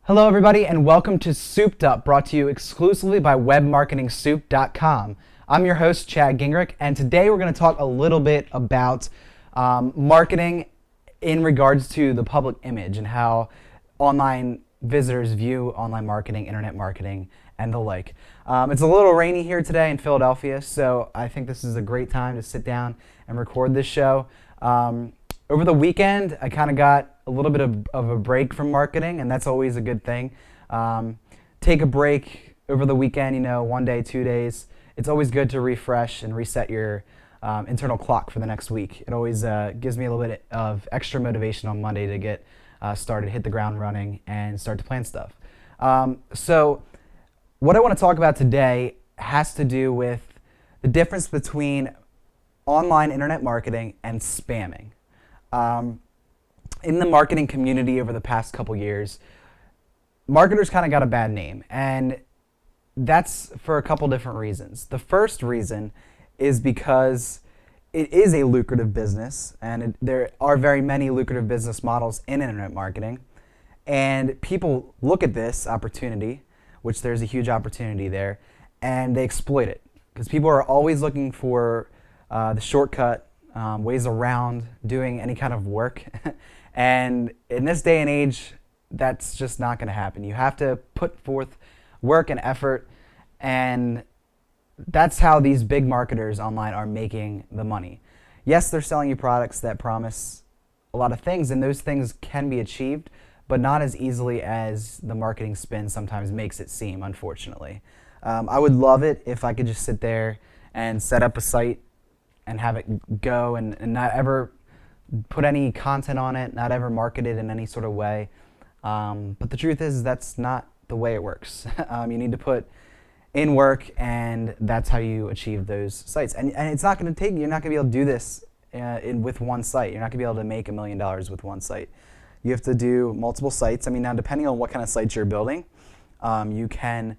Hello, everybody, and welcome to Souped Up, brought to you exclusively by webmarketingsoup.com. I'm your host, Chad Gingrich, and today we're going to talk a little bit about marketing in regards to the public image and how online visitors view online marketing, internet marketing, and the like. It's a little rainy here today in Philadelphia, so I think this is a great time to sit down and record this show. Over the weekend, I kind of got a little bit of a break from marketing, and that's always a good thing. Take a break over the weekend, 1 day, 2 days. It's always good to refresh and reset your internal clock for the next week. It always gives me a little bit of extra motivation on Monday to get started, hit the ground running, and start to plan stuff. So what I want to talk about today has to do with the difference between online internet marketing and spamming. In the marketing community over the past couple years, marketers kind of got a bad name, and that's for a couple different reasons. The first reason is because it is a lucrative business, and there are very many lucrative business models in internet marketing, and people look at this opportunity, which there's a huge opportunity there, and they exploit it because people are always looking for the shortcut, ways around doing any kind of work. And in this day and age, that's just not going to happen. You have to put forth work and effort, and that's how these big marketers online are making the money. Yes, they're selling you products that promise a lot of things, and those things can be achieved, but not as easily as the marketing spin sometimes makes it seem, unfortunately. I would love it if I could just sit there and set up a site and have it go and not ever put any content on it, not ever market it in any sort of way. But the truth is that's not the way it works. You need to put in work, and that's how you achieve those sites. And it's not going to take, you're not going to be able to do this with one site. You're not going to be able to make $1 million with one site. You have to do multiple sites. I mean, now depending on what kind of sites you're building, you can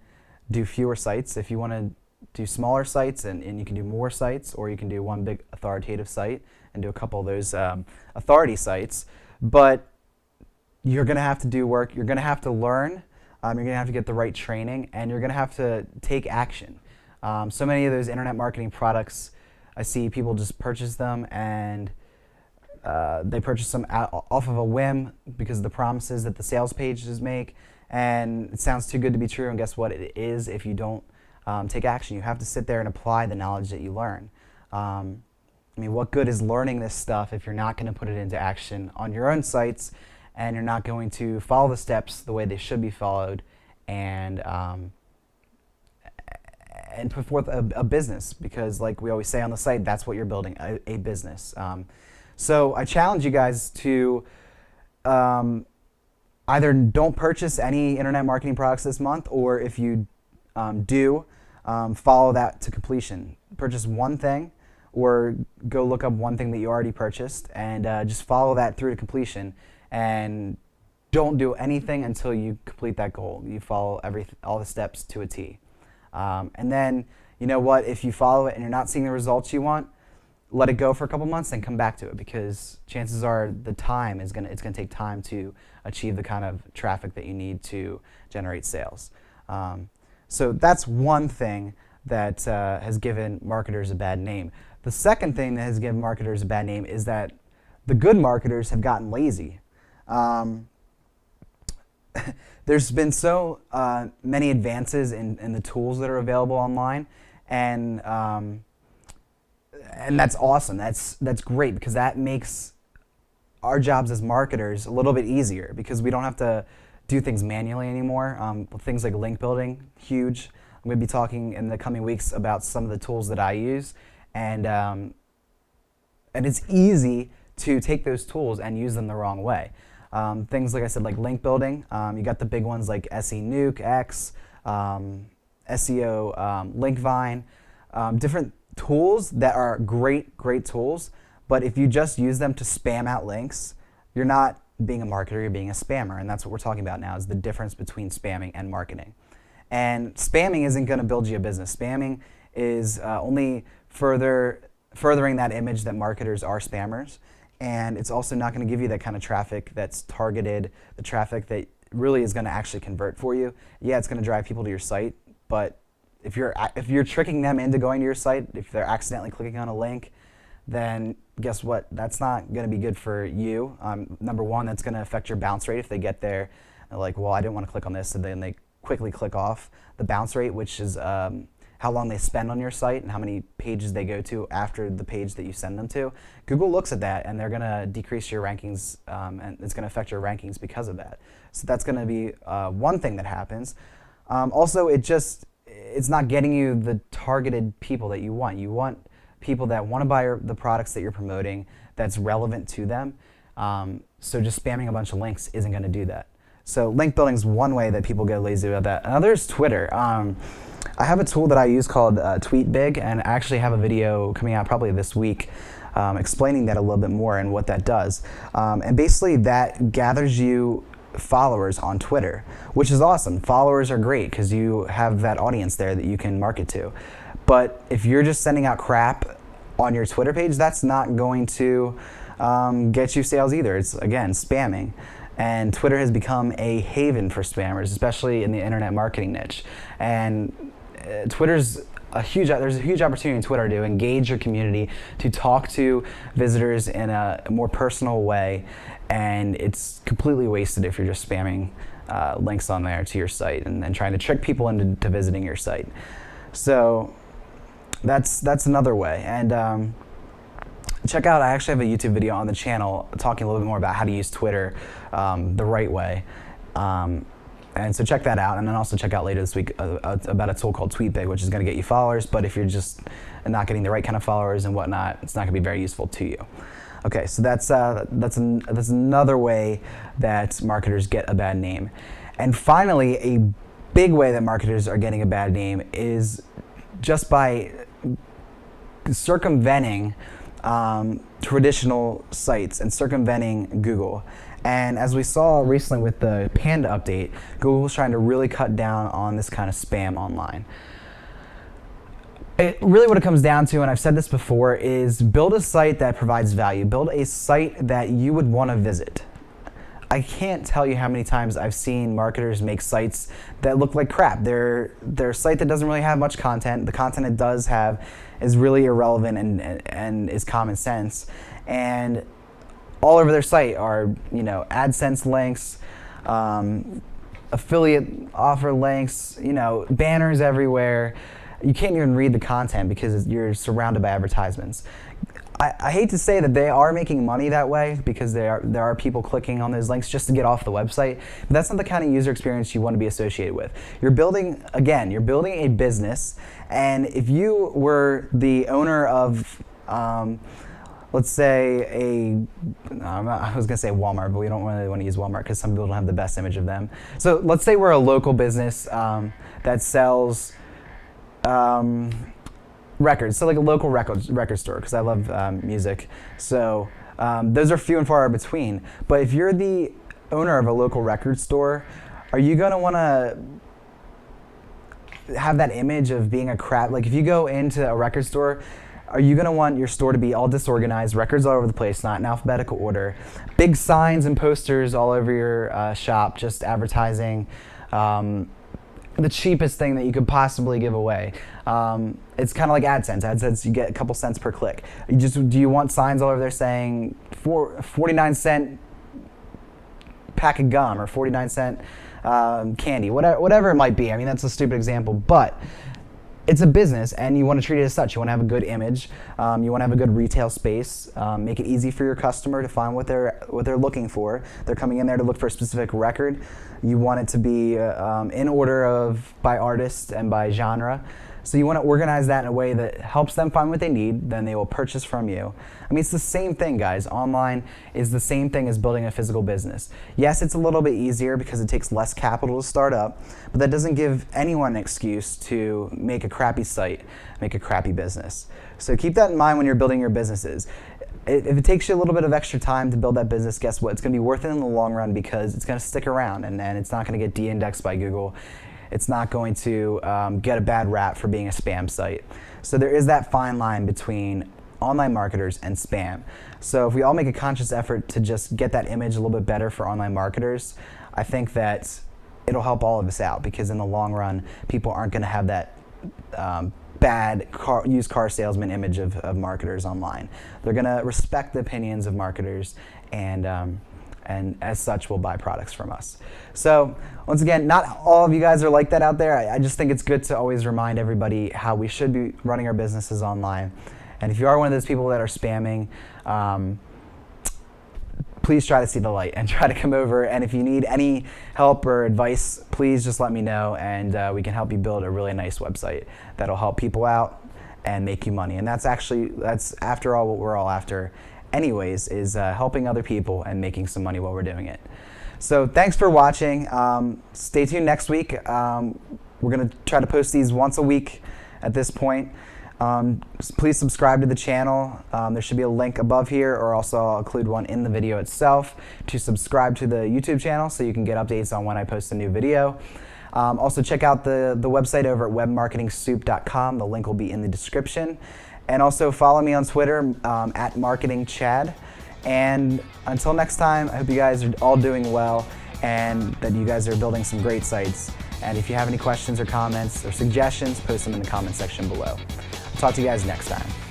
do fewer sites. If you want to do smaller sites, and you can do more sites, or you can do one big authoritative site and do a couple of those authority sites. But you're going to have to do work. You're going to have to learn. You're going to have to get the right training, and you're going to have to take action. So many of those internet marketing products, I see people just purchase them, and they purchase them off of a whim because of the promises that the sales pages make. And it sounds too good to be true, and guess what? It is if you don't take action. You have to sit there and apply the knowledge that you learn. I mean, what good is learning this stuff if you're not going to put it into action on your own sites, and you're not going to follow the steps the way they should be followed, and put forth a business? Because like we always say on the site, that's what you're building, a business. So I challenge you guys to either don't purchase any internet marketing products this month, or if you do, follow that to completion. Purchase one thing, or go look up one thing that you already purchased, and just follow that through to completion. And don't do anything until you complete that goal. You follow all the steps to a T. And then, you know what? If you follow it and you're not seeing the results you want, let it go for a couple months and come back to it, because chances are it's gonna take time to achieve the kind of traffic that you need to generate sales. So that's one thing that has given marketers a bad name. The second thing that has given marketers a bad name is that the good marketers have gotten lazy. There's been so many advances in the tools that are available online, and that's awesome. That's great, because that makes our jobs as marketers a little bit easier, because we don't have to do things manually anymore. Things like link building, huge. I'm going to be talking in the coming weeks about some of the tools that I use, and it's easy to take those tools and use them the wrong way. Things like I said, like link building. You got the big ones like SE Nuke, X, SEO, Linkvine, different tools that are great tools. But if you just use them to spam out links, you're not being a marketer, you're being a spammer. And that's what we're talking about now, is the difference between spamming and marketing. And spamming isn't going to build you a business. Spamming is only furthering that image that marketers are spammers. And it's also not going to give you that kind of traffic that's targeted, the traffic that really is going to actually convert for you. Yeah, it's going to drive people to your site, but if you're tricking them into going to your site, if they're accidentally clicking on a link, then guess what? That's not going to be good for you. Number one, that's going to affect your bounce rate if they get there, like, well, I didn't want to click on this, and then they quickly click off. The bounce rate, which is how long they spend on your site and how many pages they go to after the page that you send them to. Google looks at that, and they're going to decrease your rankings, and it's going to affect your rankings because of that. So that's going to be one thing that happens. Also, it's not getting you the targeted people that you want. You want people that want to buy the products that you're promoting that's relevant to them. So just spamming a bunch of links isn't going to do that. So link building is one way that people get lazy about that. Another is Twitter. I have a tool that I use called TweetBig, and I actually have a video coming out probably this week explaining that a little bit more and what that does. And basically that gathers you followers on Twitter, which is awesome. Followers are great because you have that audience there that you can market to. But if you're just sending out crap on your Twitter page, that's not going to get you sales either. It's, again, spamming. And Twitter has become a haven for spammers, especially in the internet marketing niche. And there's a huge opportunity in Twitter to engage your community, to talk to visitors in a more personal way, and it's completely wasted if you're just spamming links on there to your site and then trying to trick people into visiting your site. So that's another way. And check out, I actually have a YouTube video on the channel talking a little bit more about how to use Twitter the right way. And so check that out, and then also check out later this week about a tool called TweetBig, which is going to get you followers, but if you're just not getting the right kind of followers and whatnot, it's not going to be very useful to you. Okay, so that's another way that marketers get a bad name. And finally, a big way that marketers are getting a bad name is just by circumventing traditional sites and circumventing Google. And as we saw recently with the Panda update, Google's trying to really cut down on this kind of spam online. Really what it comes down to, and I've said this before, is build a site that provides value. Build a site that you would want to visit. I can't tell you how many times I've seen marketers make sites that look like crap. They're a site that doesn't really have much content. The content it does have is really irrelevant and is common sense. And all over their site are, AdSense links, affiliate offer links, banners everywhere. You can't even read the content because you're surrounded by advertisements. I hate to say that they are making money that way because there are people clicking on those links just to get off the website, but that's not the kind of user experience you want to be associated with. You're building a business, and if you were the owner of, let's say I was going to say Walmart, but we don't really want to use Walmart because some people don't have the best image of them. So let's say we're a local business that sells records, so like a local record store, because I love music. So those are few and far between. But if you're the owner of a local record store, are you going to want to have that image of being a crap? Like if you go into a record store, are you going to want your store to be all disorganized, records all over the place, not in alphabetical order, big signs and posters all over your shop, just advertising the cheapest thing that you could possibly give away? It's kind of like AdSense. AdSense, you get a couple cents per click. Do you want signs all over there saying 49-cent pack of gum or 49-cent candy, whatever it might be? I mean, that's a stupid example, but it's a business, and you want to treat it as such. You want to have a good image. You want to have a good retail space. Make it easy for your customer to find what they're looking for. They're coming in there to look for a specific record. You want it to be in order by artist and by genre. So you want to organize that in a way that helps them find what they need, then they will purchase from you. I mean, it's the same thing, guys. Online is the same thing as building a physical business. Yes, it's a little bit easier because it takes less capital to start up, but that doesn't give anyone an excuse to make a crappy site, make a crappy business. So keep that in mind when you're building your businesses. If it takes you a little bit of extra time to build that business, guess what? It's going to be worth it in the long run because it's going to stick around, and it's not going to get de-indexed by Google. It's not going to get a bad rap for being a spam site. So there is that fine line between online marketers and spam. So if we all make a conscious effort to just get that image a little bit better for online marketers, I think that it'll help all of us out, because in the long run, people aren't going to have that bad used car salesman image of marketers online. They're going to respect the opinions of marketers, and as such will buy products from us. So once again, not all of you guys are like that out there. I just think it's good to always remind everybody how we should be running our businesses online. And if you are one of those people that are spamming, please try to see the light and try to come over. And if you need any help or advice, please just let me know, and we can help you build a really nice website that'll help people out and make you money. And that's after all what we're all after anyways, is helping other people and making some money while we're doing it. So thanks for watching. Stay tuned next week. We're going to try to post these once a week at this point. Please subscribe to the channel. There should be a link above here, or also I'll include one in the video itself, to subscribe to the YouTube channel so you can get updates on when I post a new video. Also check out the website over at webmarketingsoup.com. The link will be in the description. And also follow me on Twitter at MarketingChad. And until next time, I hope you guys are all doing well and that you guys are building some great sites. And if you have any questions or comments or suggestions, post them in the comment section below. Talk to you guys next time.